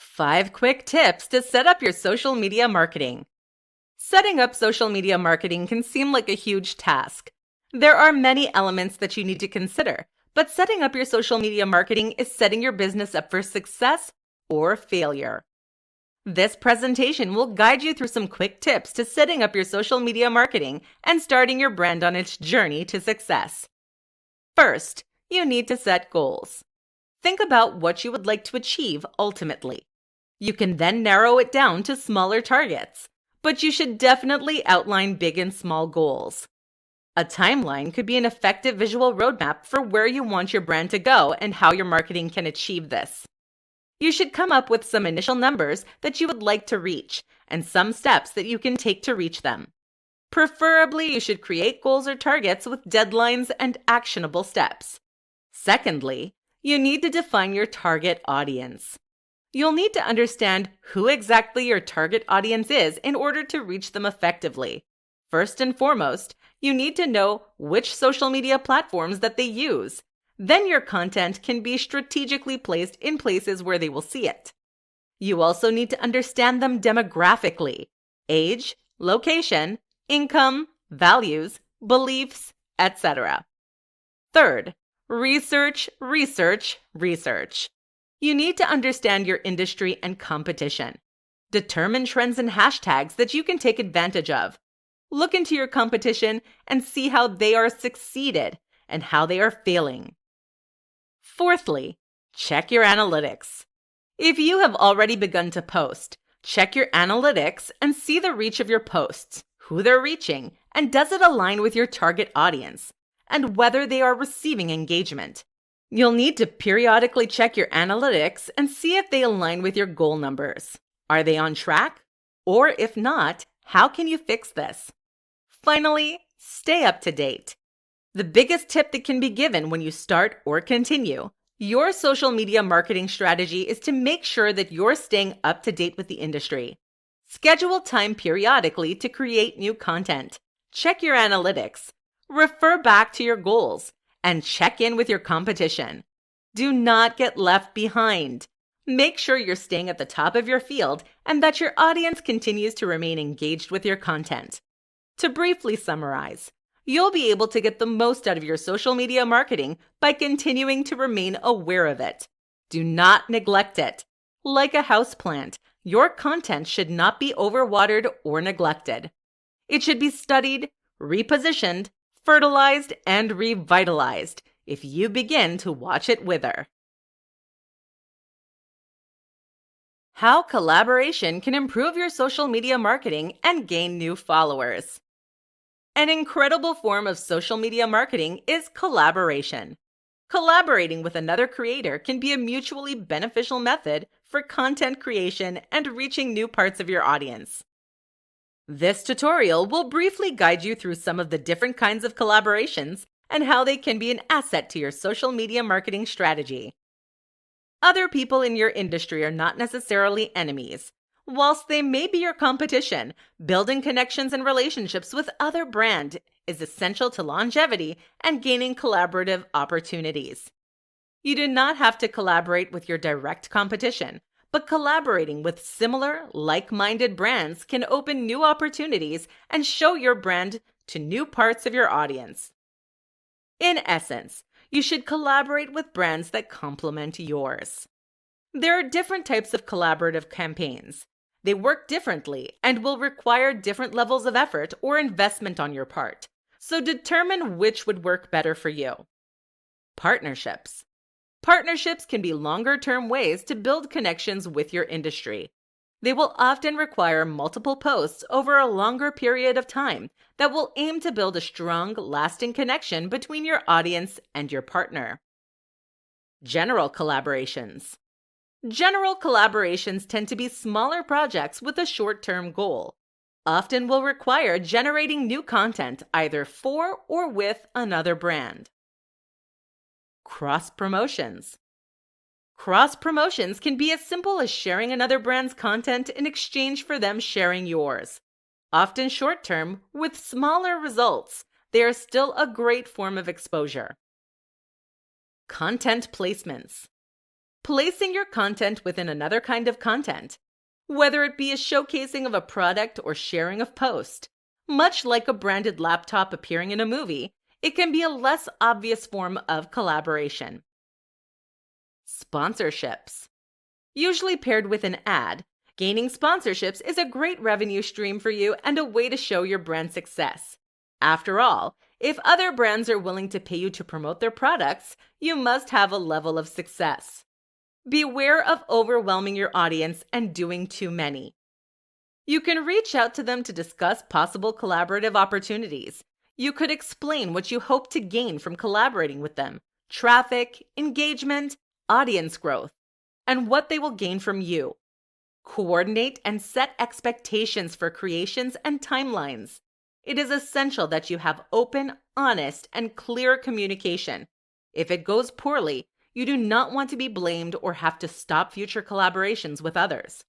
5 quick tips to set up your social media marketing. Setting up social media marketing can seem like a huge task. There are many elements that you need to consider, but setting up your social media marketing is setting your business up for success or failure. This presentation will guide you through some quick tips to setting up your social media marketing and starting your brand on its journey to success. First, you need to set goals. Think about what you would like to achieve ultimately. You can then narrow it down to smaller targets, but you should definitely outline big and small goals. A timeline could be an effective visual roadmap for where you want your brand to go and how your marketing can achieve this. You should come up with some initial numbers that you would like to reach and some steps that you can take to reach them. Preferably, you should create goals or targets with deadlines and actionable steps. Secondly, you need to define your target audience. You'll need to understand who exactly your target audience is in order to reach them effectively. First and foremost, you need to know which social media platforms that they use. Then your content can be strategically placed in places where they will see it. You also need to understand them demographically: age, location, income, values, beliefs, etc. Third, research. You need to understand your industry and competition. Determine trends and hashtags that you can take advantage of. Look into your competition and see how they are succeeded and how they are failing. Fourthly, check your analytics. If you have already begun to post, check your analytics and see the reach of your posts, who they're reaching, and does it align with your target audience, and whether they are receiving engagement. You'll need to periodically check your analytics and see if they align with your goal numbers. Are they on track? Or if not, how can you fix this? Finally, stay up to date. The biggest tip that can be given when you start or continue your social media marketing strategy is to make sure that you're staying up to date with the industry. Schedule time periodically to create new content. Check your analytics. Refer back to your goals. And check in with your competition. Do not get left behind. Make sure you're staying at the top of your field and that your audience continues to remain engaged with your content. To briefly summarize, you'll be able to get the most out of your social media marketing by continuing to remain aware of it. Do not neglect it. Like a houseplant, your content should not be overwatered or neglected. It should be studied, repositioned, fertilized, and revitalized if you begin to watch it wither. How collaboration can improve your social media marketing and gain new followers. An incredible form of social media marketing is collaboration. Collaborating with another creator can be a mutually beneficial method for content creation and reaching new parts of your audience. This tutorial will briefly guide you through some of the different kinds of collaborations and how they can be an asset to your social media marketing strategy. Other people in your industry are not necessarily enemies. Whilst they may be your competition, building connections and relationships with other brands is essential to longevity and gaining collaborative opportunities. You do not have to collaborate with your direct competition, but collaborating with similar, like-minded brands can open new opportunities and show your brand to new parts of your audience. In essence, you should collaborate with brands that complement yours. There are different types of collaborative campaigns. They work differently and will require different levels of effort or investment on your part, so determine which would work better for you. Partnerships. Partnerships can be longer-term ways to build connections with your industry. They will often require multiple posts over a longer period of time that will aim to build a strong, lasting connection between your audience and your partner. General collaborations. General collaborations tend to be smaller projects with a short-term goal. Often will require generating new content either for or with another brand. Cross-promotions. Cross-promotions can be as simple as sharing another brand's content in exchange for them sharing yours. Often short-term, with smaller results, they are still a great form of exposure. Content placements. Placing your content within another kind of content, whether it be a showcasing of a product or sharing of post. Much like a branded laptop appearing in a movie, it can be a less obvious form of collaboration. Sponsorships. Usually paired with an ad, gaining sponsorships is a great revenue stream for you and a way to show your brand success. After all, if other brands are willing to pay you to promote their products, you must have a level of success. Beware of overwhelming your audience and doing too many. You can reach out to them to discuss possible collaborative opportunities. You could explain what you hope to gain from collaborating with them, traffic, engagement, audience growth, and what they will gain from you. Coordinate and set expectations for creations and timelines. It is essential that you have open, honest, and clear communication. If it goes poorly, you do not want to be blamed or have to stop future collaborations with others.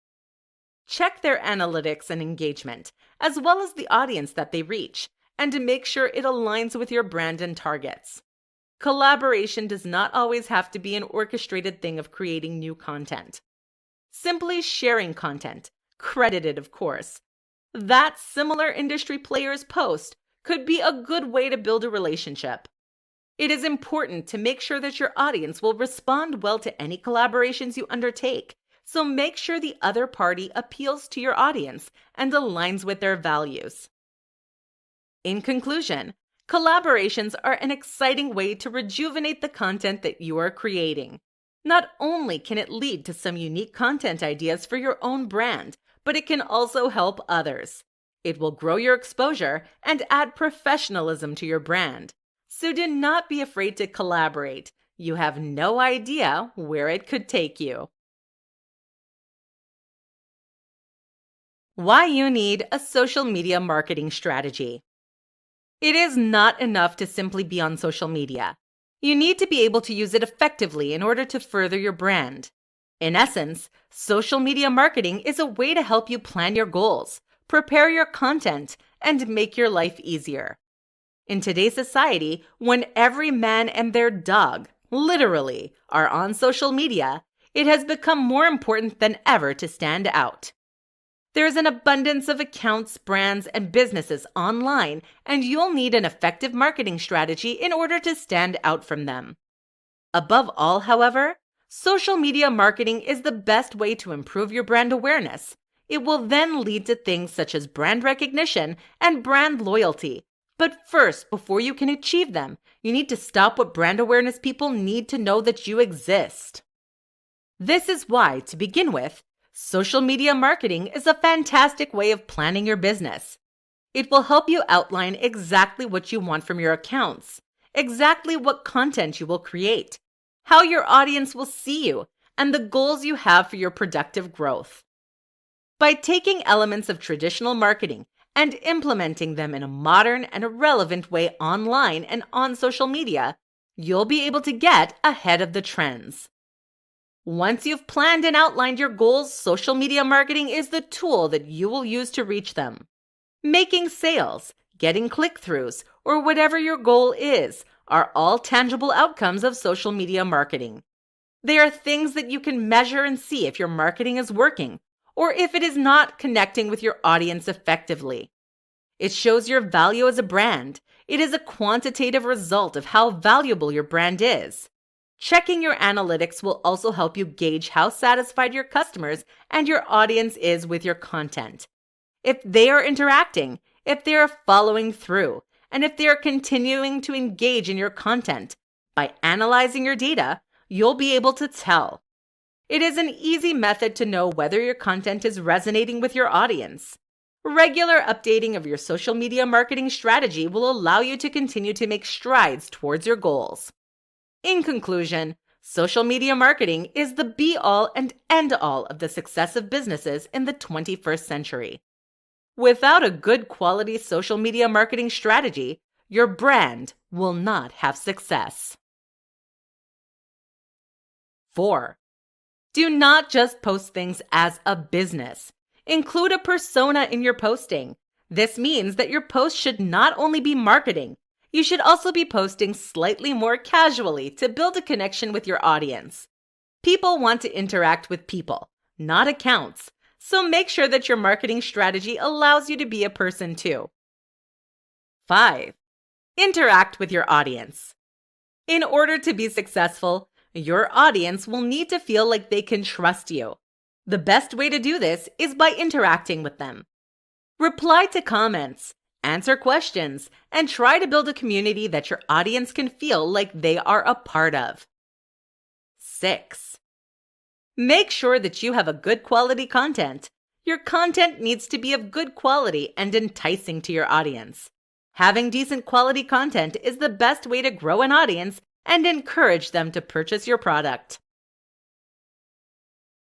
Check their analytics and engagement, as well as the audience that they reach, and to make sure it aligns with your brand and targets. Collaboration does not always have to be an orchestrated thing of creating new content. Simply sharing content, credited of course, that similar industry players post could be a good way to build a relationship. It is important to make sure that your audience will respond well to any collaborations you undertake, so make sure the other party appeals to your audience and aligns with their values. In conclusion, collaborations are an exciting way to rejuvenate the content that you are creating. Not only can it lead to some unique content ideas for your own brand, but it can also help others. It will grow your exposure and add professionalism to your brand. So do not be afraid to collaborate. You have no idea where it could take you. Why you need a social media marketing strategy. It is not enough to simply be on social media. You need to be able to use it effectively in order to further your brand. In essence, social media marketing is a way to help you plan your goals, prepare your content, and make your life easier. In today's society, when every man and their dog, literally, are on social media, it has become more important than ever to stand out. There is an abundance of accounts, brands, and businesses online, and you'll need an effective marketing strategy in order to stand out from them. Above all, however, social media marketing is the best way to improve your brand awareness. It will then lead to things such as brand recognition and brand loyalty. But first, before you can achieve them, you need to stop what brand awareness people need to know that you exist. This is why, to begin with, social media marketing is a fantastic way of planning your business. It will help you outline exactly what you want from your accounts, exactly what content you will create, how your audience will see you, and the goals you have for your productive growth. By taking elements of traditional marketing and implementing them in a modern and a relevant way online and on social media, you'll be able to get ahead of the trends. Once you've planned and outlined your goals, social media marketing is the tool that you will use to reach them. Making sales, getting click-throughs, or whatever your goal is, are all tangible outcomes of social media marketing. They are things that you can measure and see if your marketing is working, or if it is not connecting with your audience effectively. It shows your value as a brand. It is a quantitative result of how valuable your brand is. Checking your analytics will also help you gauge how satisfied your customers and your audience is with your content. If they are interacting, if they are following through, and if they are continuing to engage in your content, by analyzing your data, you'll be able to tell. It is an easy method to know whether your content is resonating with your audience. Regular updating of your social media marketing strategy will allow you to continue to make strides towards your goals. In conclusion, social media marketing is the be-all and end-all of the success of businesses in the 21st century. Without a good quality social media marketing strategy, your brand will not have success. 4. Do not just post things as a business. Include a persona in your posting. This means that your post should not only be marketing, you should also be posting slightly more casually to build a connection with your audience. People want to interact with people, not accounts, so make sure that your marketing strategy allows you to be a person too. 5. Interact with your audience. In order to be successful, your audience will need to feel like they can trust you. The best way to do this is by interacting with them. Reply to comments, answer questions, and try to build a community that your audience can feel like they are a part of. 6. Make sure that you have a good quality content. Your content needs to be of good quality and enticing to your audience. Having decent quality content is the best way to grow an audience and encourage them to purchase your product.